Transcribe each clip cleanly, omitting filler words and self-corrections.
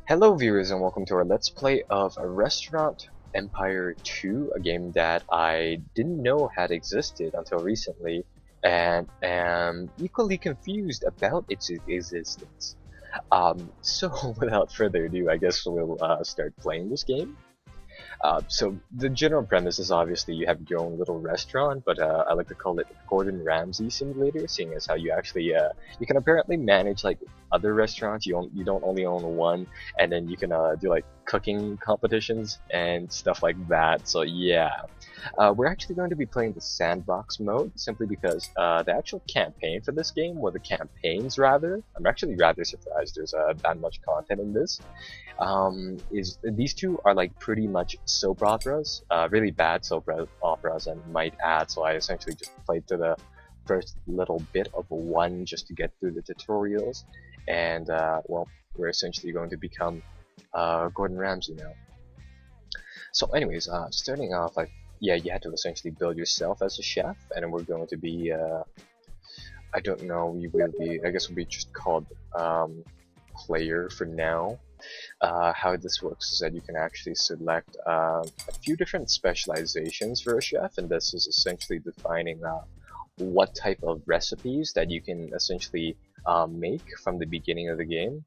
Hello viewers and welcome to our Let's Play of Restaurant Empire 2, a game that I didn't know had existed until recently and am equally confused about its existence. So without further ado, I guess we'll start playing this game. So the general premise is obviously you have your own little restaurant, but I like to call it Gordon Ramsay Simulator, seeing as how you actually you can apparently manage like other restaurants. You don't only own one, and then you can do like cooking competitions and stuff like that. So yeah, we're actually going to be playing the sandbox mode simply because the actual campaign for this game, or the campaigns rather, I'm actually rather surprised there's that much content in this. Is these two are like pretty much soap operas, really bad soap operas, and might add. So I essentially just played through the first little bit of one just to get through the tutorials, and well, we're essentially going to become Gordon Ramsay now. So, anyways, starting off, like, yeah, you had to essentially build yourself as a chef, and we're going to be, I don't know, we will be, I guess we'll be just called player for now. How this works is that you can actually select a few different specializations for a chef, and this is essentially defining what type of recipes that you can essentially make from the beginning of the game.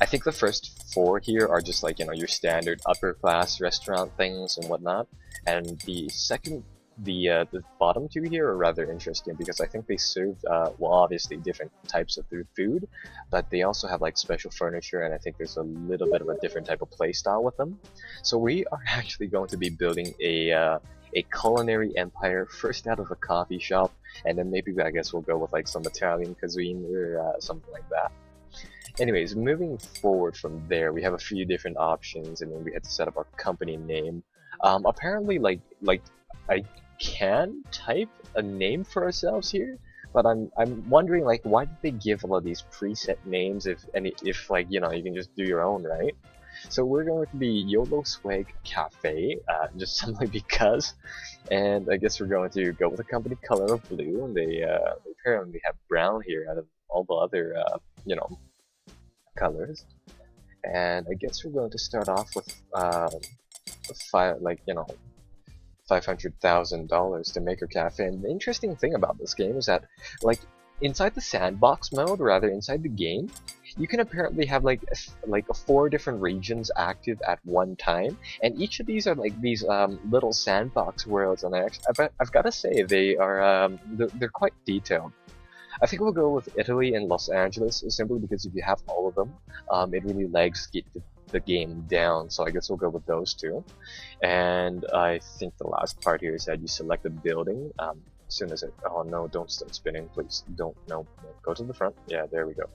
I think the first four here are just like, you know, your standard upper class restaurant things and whatnot, and the bottom two here are rather interesting because I think they serve well, obviously different types of food, but they also have like special furniture, and I think there's a little bit of a different type of play style with them. So we are actually going to be building a culinary empire, first out of a coffee shop, and then maybe I guess we'll go with like some Italian cuisine or something like that. Anyways, moving forward from there, we have a few different options, and then we had to set up our company name. Apparently, like I can type a name for ourselves here, but I'm wondering like why did they give all of these preset names if like, you know, you can just do your own, right? So we're going to be YOLO Swag Cafe, just simply because, and I guess we're going to go with the company color of blue, and they apparently have brown here out of all the other you know, colors. And I guess we're going to start off with $500,000 to make our cafe. And the interesting thing about this game is that, like, inside the sandbox mode, or rather inside the game, you can apparently have like four different regions active at one time, and each of these are like these little sandbox worlds. And I've got to say they are they're quite detailed. I think we'll go with Italy and Los Angeles simply because if you have all of them, it really lags the game down. So I guess we'll go with those two. And I think the last part here is that you select a building. As soon as oh no, don't start spinning, please. Don't, no, go to the front. Yeah, there we go.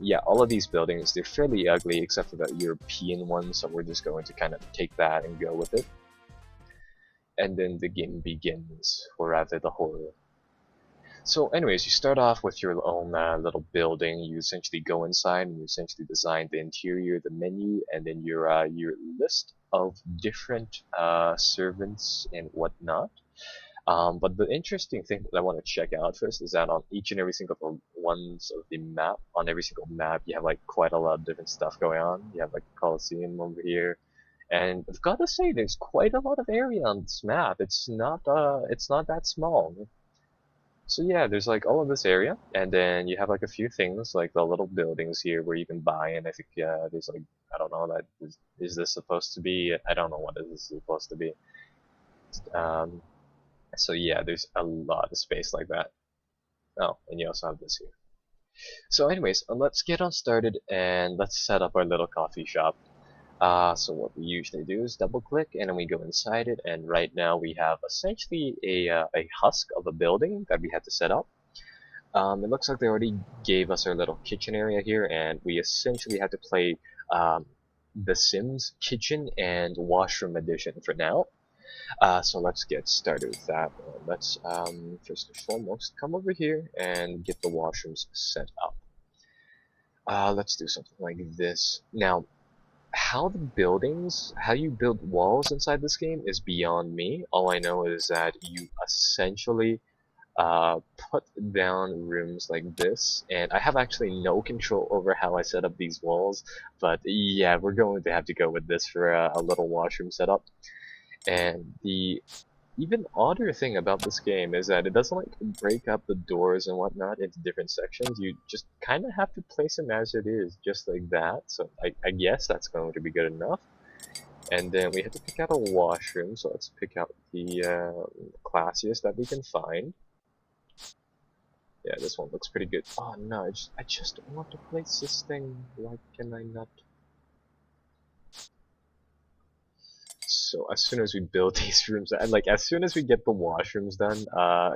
Yeah, all of these buildings, they're fairly ugly except for the European one, so we're just going to kind of take that and go with it. And then the game begins, or rather the horror. So anyways, you start off with your own little building. You essentially go inside and you essentially design the interior, the menu, and then your list of different servants and whatnot. But the interesting thing that I want to check out first is that on each and every single ones of the map, on every single map, you have like quite a lot of different stuff going on. You have like Colosseum over here, and I've got to say, there's quite a lot of area on this map. It's not that small. So yeah, there's like all of this area, and then you have like a few things like the little buildings here where you can buy, and I think there's like, I don't know, is this supposed to be, I don't know what is this supposed to be. Um, so yeah, there's a lot of space like that. Oh, and you also have this here. So anyways, let's get on started and let's set up our little coffee shop. So what we usually do is double click and then we go inside it, and right now we have essentially a husk of a building that we had to set up. It looks like they already gave us our little kitchen area here, and we essentially had to play The Sims Kitchen and Washroom Edition for now. So let's get started with that. Let's first and foremost come over here and get the washrooms set up. Let's do something like this. Now, how you build walls inside this game is beyond me. All I know is that you essentially put down rooms like this, and I have actually no control over how I set up these walls, but yeah, we're going to have to go with this for a little washroom setup. And the even odder thing about this game is that it doesn't like break up the doors and whatnot into different sections. You just kind of have to place them as it is, just like that. So I guess that's going to be good enough. And then we have to pick out a washroom, so let's pick out the classiest that we can find. Yeah, this one looks pretty good. Oh no, I just want to place this thing. Why can I not? So as soon as we build these rooms, and like as soon as we get the washrooms done,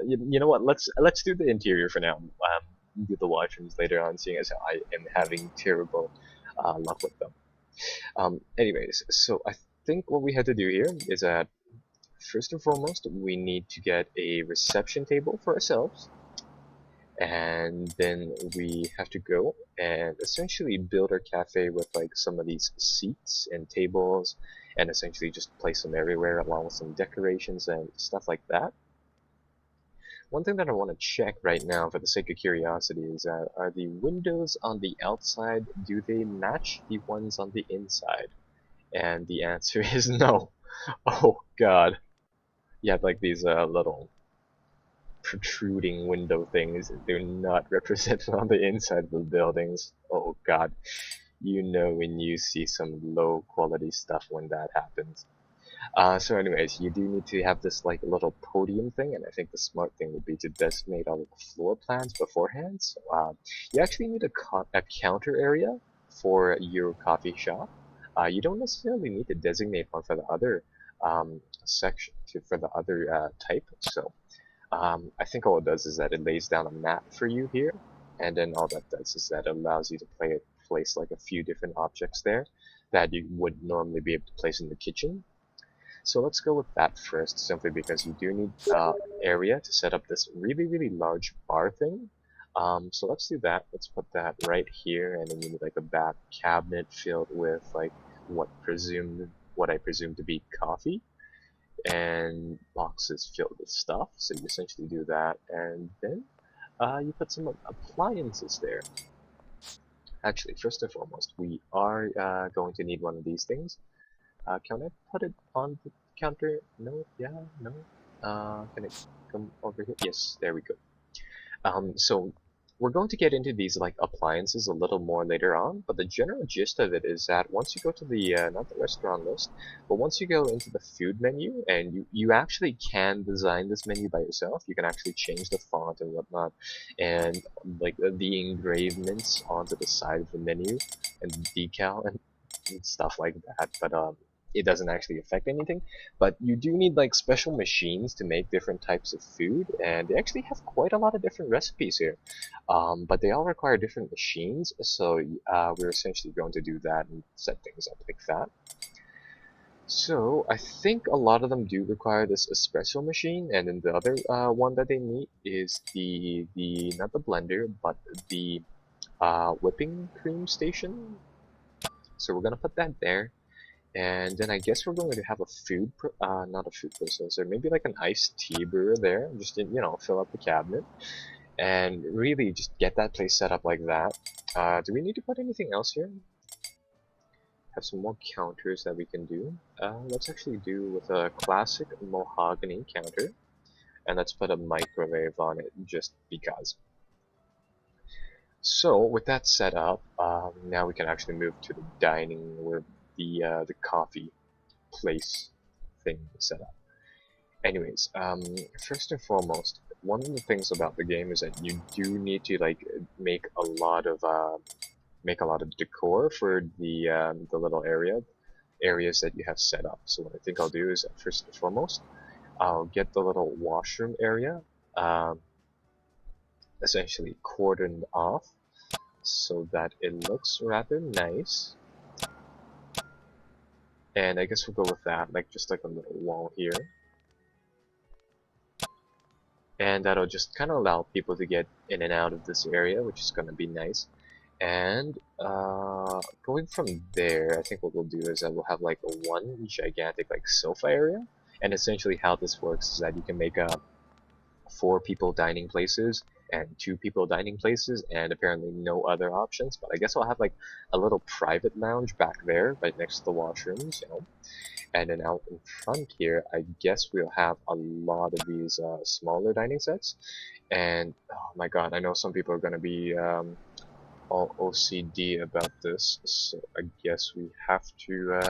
you know what? Let's do the interior for now. Do the washrooms later on, seeing as I am having terrible luck with them. Anyways, so I think what we had to do here is that first and foremost, we need to get a reception table for ourselves, and then we have to go and essentially build our cafe with like some of these seats and tables, and essentially just place them everywhere along with some decorations and stuff like that. One thing that I want to check right now for the sake of curiosity is that are the windows on the outside, do they match the ones on the inside? And the answer is no. Oh god. You have like these little protruding window things do not represent on the inside of the buildings. Oh god. You know when you see some low quality stuff when that happens. So anyways, you do need to have this like little podium thing, and I think the smart thing would be to designate all of the floor plans beforehand. So you actually need a counter area for your coffee shop. You don't necessarily need to designate one for the other section for the other type. So I think all it does is that it lays down a map for you here, and then all that does is that it allows you to place like a few different objects there that you would normally be able to place in the kitchen. So let's go with that first, simply because you do need area to set up this really large bar thing. So let's do that. Let's put that right here, and then you need like a back cabinet filled with like what I presume to be coffee, and boxes filled with stuff. So you essentially do that, and then you put some appliances there. Actually, first and foremost, we are going to need one of these things. Can I put it on the counter? No, yeah, no. Can it come over here? Yes, there we go. So we're going to get into these like appliances a little more later on, but the general gist of it is that once you go to the not the restaurant list, but once you go into the food menu, and you actually can design this menu by yourself. You can actually change the font and whatnot, and like the engravements onto the side of the menu and decal and stuff like that. But it doesn't actually affect anything. But you do need like special machines to make different types of food, and they actually have quite a lot of different recipes here. But they all require different machines, so we're essentially going to do that and set things up like that. So I think a lot of them do require this espresso machine, and then the other one that they need is the not the blender, but the whipping cream station. So we're gonna put that there. And then I guess we're going to have a not a food processor, maybe like an iced tea brewer there, just to, fill up the cabinet, and really just get that place set up like that. Do we need to put anything else here? Have some more counters that we can do. Let's actually do with a classic mahogany counter, and let's put a microwave on it just because. So with that set up, now we can actually move to the dining where the coffee place thing is set up. Anyways, first and foremost, one of the things about the game is that you do need to like make a lot of decor for the little areas that you have set up. So what I think I'll do is that first and foremost, I'll get the little washroom area essentially cordoned off so that it looks rather nice. And I guess we'll go with that, like just like a little wall here. And that'll just kind of allow people to get in and out of this area, which is going to be nice. And going from there, I think what we'll do is that we'll have like a one gigantic like sofa area. And essentially how this works is that you can make 4 people dining places and 2 people dining places, and apparently no other options. But I guess I'll have like a little private lounge back there, right next to the washrooms, you know. And then out in front here, I guess we'll have a lot of these smaller dining sets. And oh my god, I know some people are gonna be all OCD about this, so I guess we have to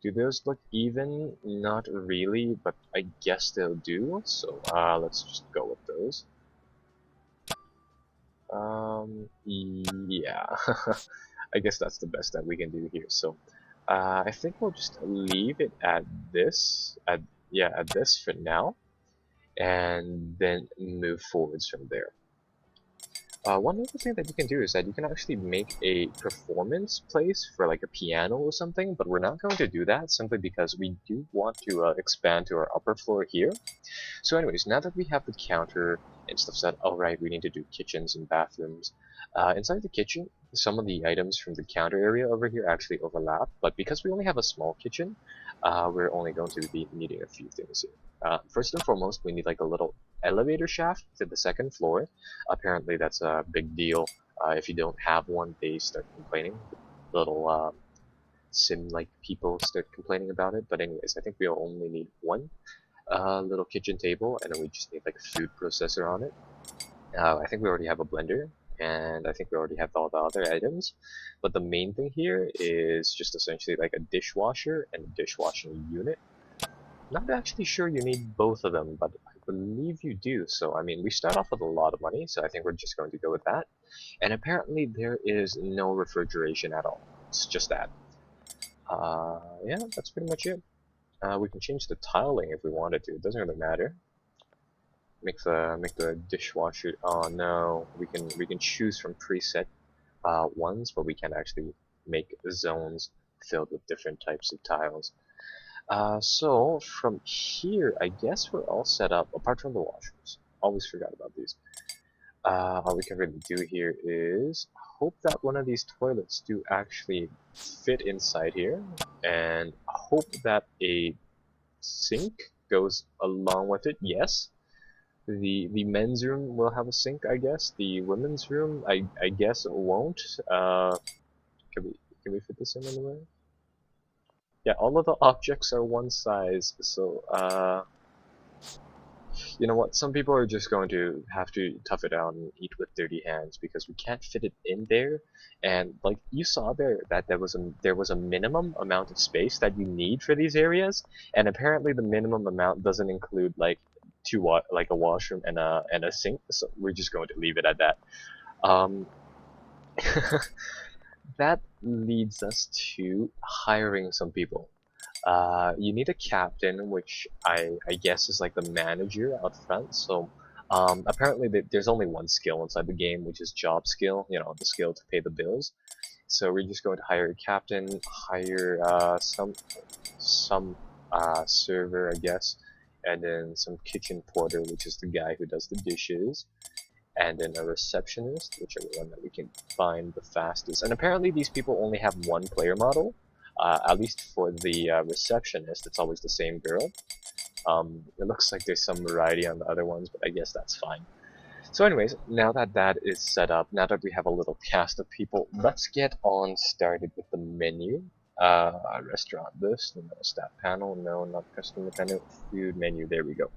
do those look even? Not really, but I guess they'll do. So let's just go with those. Yeah, I guess that's the best that we can do here. So I think we'll just leave it at this, at this for now, and then move forwards from there. One other thing that you can do is that you can actually make a performance place for like a piano or something, but we're not going to do that simply because we do want to expand to our upper floor here. So anyways, now that we have the counter and stuff set, alright, we need to do kitchens and bathrooms. Inside the kitchen, some of the items from the counter area over here actually overlap, but because we only have a small kitchen, we're only going to be needing a few things here. First and foremost, we need like a little elevator shaft to the second floor. Apparently that's a big deal. If you don't have one, they start complaining. Little sim-like people start complaining about it, but anyways, I think we'll only need one little kitchen table, and then we just need like a food processor on it. I think we already have a blender, and I think we already have all the other items, but the main thing here is just essentially like a dishwasher and a dishwashing unit. Not actually sure you need both of them, but I believe you do. So I mean, we start off with a lot of money, so I think we're just going to go with that. And apparently there is no refrigeration at all. It's just that. Yeah, that's pretty much it. We can change the tiling if we wanted to. It doesn't really matter. Make the dishwasher. Oh no, we can choose from preset ones, but we can actually make zones filled with different types of tiles. So from here, I guess we're all set up, apart from the washrooms. Always forgot about these. All we can really do here is hope that one of these toilets do actually fit inside here, and hope that a sink goes along with it. Yes. The men's room will have a sink, I guess. The women's room, I guess it won't. Can we fit this in anywhere? Yeah, all of the objects are one size, so you know what? Some people are just going to have to tough it out and eat with dirty hands because we can't fit it in there. And like you saw there, that there was a minimum amount of space that you need for these areas, and apparently the minimum amount doesn't include like like a washroom and a sink. So we're just going to leave it at that. Um, that leads us to hiring some people. You need a captain, which I guess is like the manager out front. So apparently there's only one skill inside the game, which is job skill. You know, the skill to pay the bills. So we're just going to hire a captain, hire some server, I guess, and then some kitchen porter, which is the guy who does the dishes, and then a receptionist, whichever one that we can find the fastest. And apparently these people only have one player model. At least for the receptionist, it's always the same girl. It looks like there's some variety on the other ones, but I guess that's fine. So anyways, now that that is set up, now that we have a little cast of people, let's get on started with the menu. Restaurant list, no staff panel, no, not customer panel, food menu, there we go.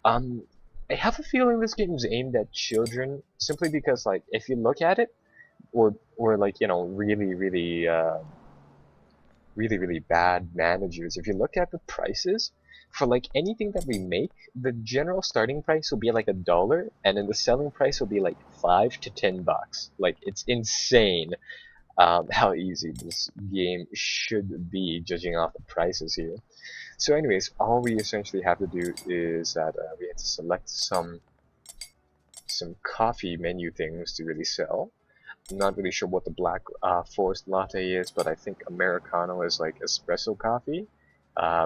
I have a feeling this game is aimed at children, simply because, like, if you look at it, or like, you know, really bad managers, if you look at the prices for like anything that we make, the general starting price will be like $1, and then the selling price will be like $5 to $10. Like, it's insane how easy this game should be, judging off the prices here. So anyways, all we essentially have to do is that we have to select some coffee menu things to really sell. I'm not really sure what the black forest latte is, but I think Americano is like espresso coffee,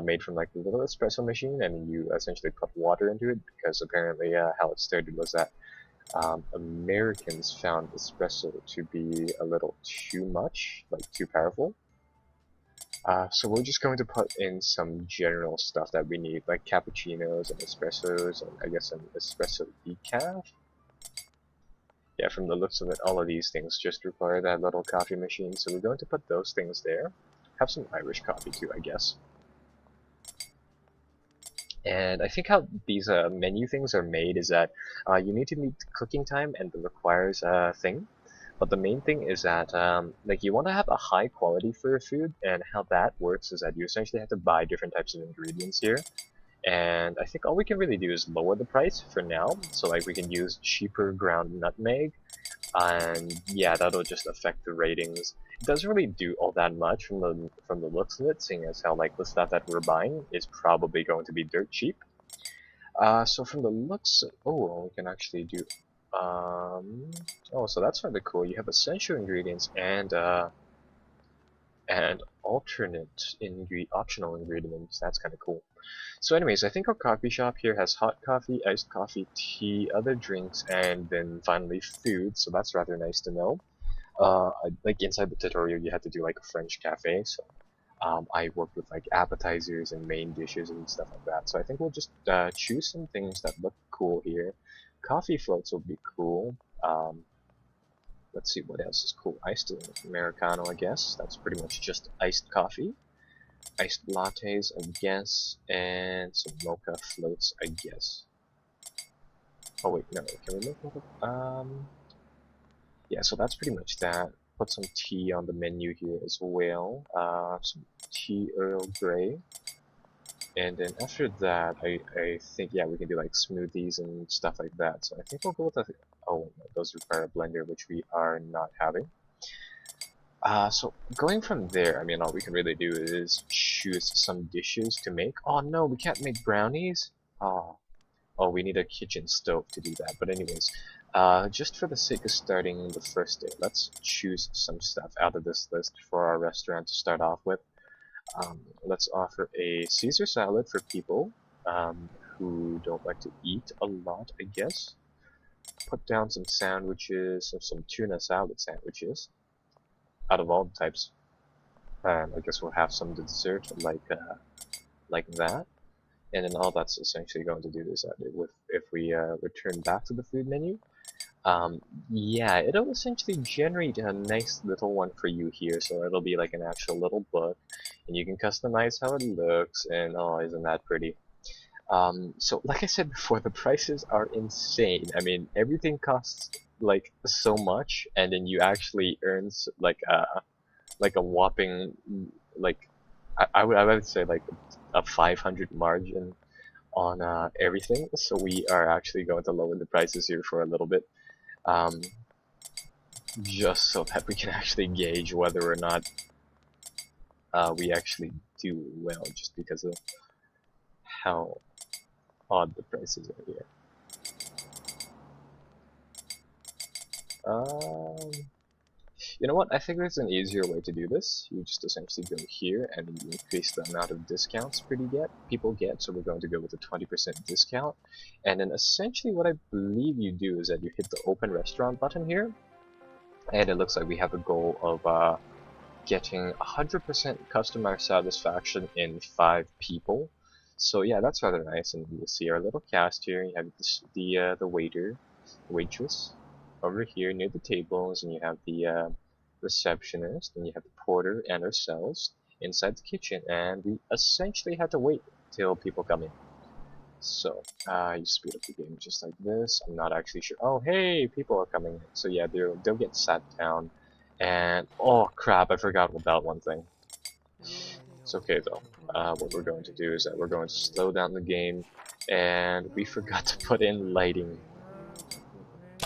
made from like a little espresso machine, and you essentially put water into it, because apparently how it started was that Americans found espresso to be a little too much, like too powerful. So we're just going to put in some general stuff that we need, like cappuccinos and espressos, and I guess an espresso decaf. Yeah, from the looks of it, all of these things just require that little coffee machine, so we're going to put those things there. Have some Irish coffee too, I guess. And I think how these menu things are made is that you need to meet cooking time and the requires thing. But the main thing is that like you want to have a high quality for your food, and how that works is that you essentially have to buy different types of ingredients here. And I think all we can really do is lower the price for now. So like we can use cheaper ground nutmeg, and yeah, that'll just affect the ratings. It doesn't really do all that much from the looks of it, seeing as how like the stuff that we're buying is probably going to be dirt cheap. So from the looks, oh, we can actually do, oh, so that's rather cool. You have essential ingredients and alternate optional ingredients. That's kind of cool. So anyways, I think our coffee shop here has hot coffee, iced coffee, tea, other drinks, and then finally food, so that's rather nice to know. Like inside the tutorial you had to do like a French cafe, so I worked with like appetizers and main dishes and stuff like that. So I think we'll just choose some things that look cool here. Coffee floats will be cool. Let's see what else is cool. Iced Americano, I guess. That's pretty much just iced coffee. Iced lattes, I guess, and some mocha floats, I guess. Oh wait, no, can we look at yeah, so that's pretty much that. Put some tea on the menu here as well. Some tea Earl Grey. And then after that, I think, yeah, we can do like smoothies and stuff like that. So I think we'll go with the, oh, no, those require a blender, which we are not having. So going from there, I mean, all we can really do is choose some dishes to make. Oh no, we can't make brownies? Oh, oh, we need a kitchen stove to do that. But anyways, just for the sake of starting the first day, let's choose some stuff out of this list for our restaurant to start off with. Let's offer a Caesar salad for people who don't like to eat a lot, I guess. Put down some sandwiches, some tuna salad sandwiches, out of all the types. I guess we'll have some dessert like that. And then all that's essentially going to do is that if we return back to the food menu, yeah, it'll essentially generate a nice little one for you here. So it'll be like an actual little book, and you can customize how it looks, and oh, isn't that pretty? So like I said before, the prices are insane. I mean, everything costs like so much, and then you actually earn like a whopping like I would say like a 500 margin on everything. So we are actually going to lower the prices here for a little bit, um, just so that we can actually gauge whether or not we actually do well, just because of how odd the prices are here. Um, You know what? I think there's an easier way to do this. You just essentially go here and you increase the amount of discounts people get. So we're going to go with a 20% discount. And then essentially what I believe you do is that you hit the open restaurant button here. And it looks like we have a goal of getting 100% customer satisfaction in 5 people. So yeah, that's rather nice. And you'll see our little cast here. You have the waiter, waitress over here near the tables, and you have the receptionist, and you have the porter and ourselves inside the kitchen, and we essentially have to wait till people come in. So, you speed up the game just like this. I'm not actually sure. Oh, hey, people are coming in. So yeah, they'll get sat down, and oh crap, I forgot about one thing. It's okay though. What we're going to do is that we're going to slow down the game, and we forgot to put in lighting.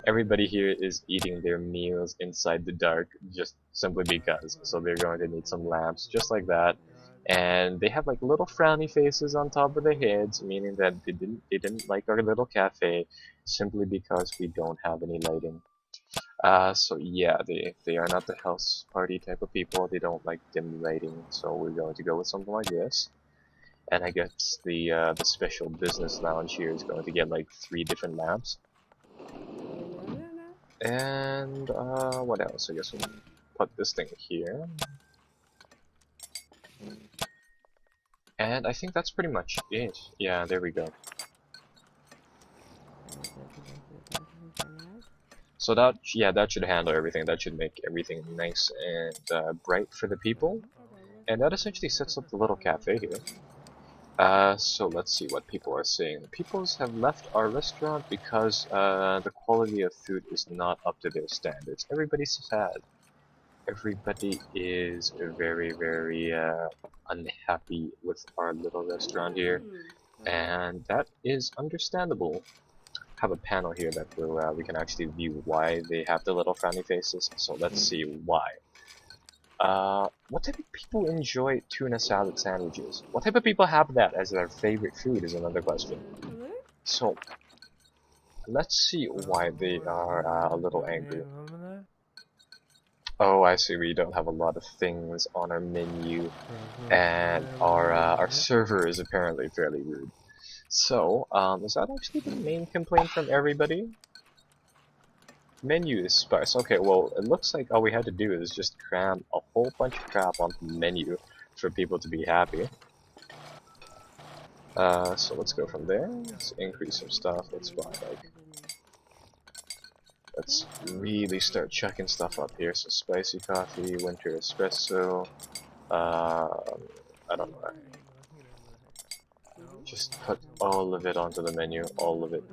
Everybody here is eating their meals inside the dark just simply because. So they're going to need some lamps just like that. And they have like little frowny faces on top of their heads, meaning that they didn't like our little cafe simply because we don't have any lighting. So yeah, they are not the house party type of people. They don't like dim lighting, so we're going to go with something like this. And I guess the special business lounge here is going to get like 3 different lamps. And what else? I guess we'll put this thing here. And I think that's pretty much it. Yeah, there we go. So that, yeah, that should handle everything. That should make everything nice and bright for the people. And that essentially sets up the little cafe here. So let's see what people are saying. People have left our restaurant because the quality of food is not up to their standards. Everybody's sad. Everybody is very, very unhappy with our little restaurant here, and that is understandable. Have a panel here that will we can actually view why they have the little frowny faces. So let's see why. What type of people enjoy tuna salad sandwiches? What type of people have that as their favorite food is another question. So let's see why they are a little angry. Oh, I see. We don't have a lot of things on our menu, and our server is apparently fairly rude. So, is that actually the main complaint from everybody? Menu is sparse. Okay, well, it looks like all we had to do is just cram a whole bunch of crap onto the menu for people to be happy. So let's go from there. Let's increase some stuff. Let's buy, like, let's really start chucking stuff up here. So spicy coffee, winter espresso. I don't know. Just put all of it onto the menu, all of it.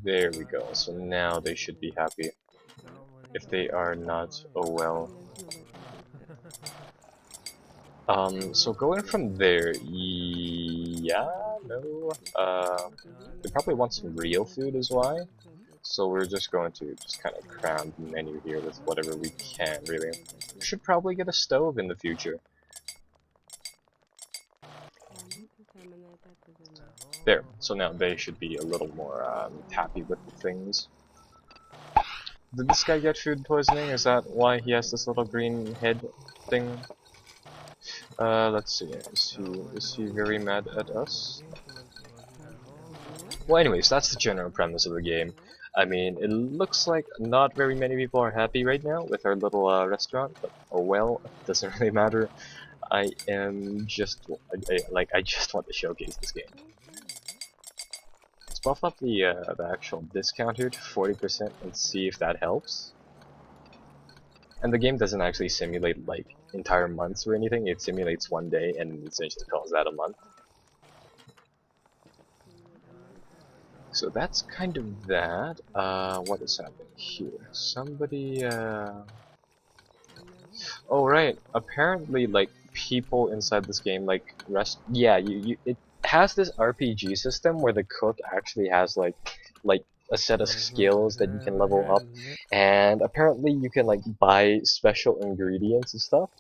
There we go. So now they should be happy. If they are not, oh well. So going from there, yeah, no, they probably want some real food is why. So we're just going to just kind of cram the menu here with whatever we can, really. We should probably get a stove in the future. There, so now they should be a little more happy with the things. Did this guy get food poisoning? Is that why he has this little green head thing? Let's see, is he very mad at us? Well, anyways, that's the general premise of the game. I mean, it looks like not very many people are happy right now with our little restaurant, but oh well, it doesn't really matter. I am just, I just want to showcase this game. Let's buff up the actual discount here to 40% and see if that helps. And the game doesn't actually simulate like entire months or anything, it simulates one day and essentially calls that a month. So that's kind of that. What is happening here? Somebody, oh right, apparently like people inside this game like it has this RPG system where the cook actually has like a set of skills that you can level up, and apparently you can like buy special ingredients and stuff.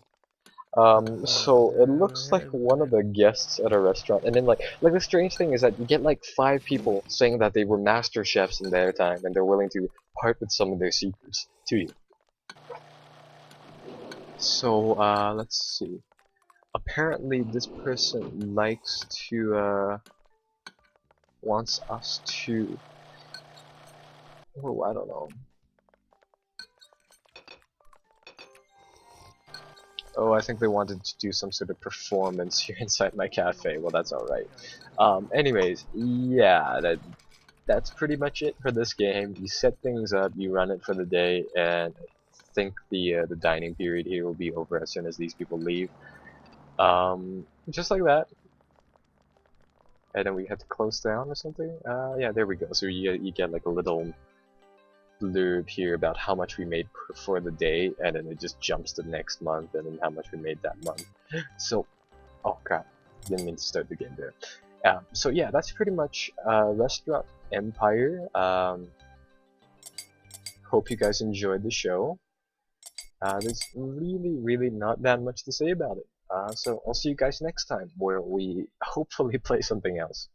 So it looks like one of the guests at a restaurant, and then like the strange thing is that you get like 5 people saying that they were master chefs in their time, and they're willing to part with some of their secrets to you. So let's see. Apparently, this person likes to wants us to. Oh, I don't know. Oh, I think they wanted to do some sort of performance here inside my cafe. Well, that's alright. Anyways, yeah, that's pretty much it for this game. You set things up, you run it for the day, and I think the dining period here will be over as soon as these people leave. Just like that. And then we had to close down or something. Yeah, there we go. So you get like a little blurb here about how much we made for the day, and then it just jumps to next month and then how much we made that month. So, oh crap, didn't mean to start the game there. So yeah, that's pretty much Restaurant Empire. Hope you guys enjoyed the show. There's really not that much to say about it. So I'll see you guys next time, where we hopefully play something else.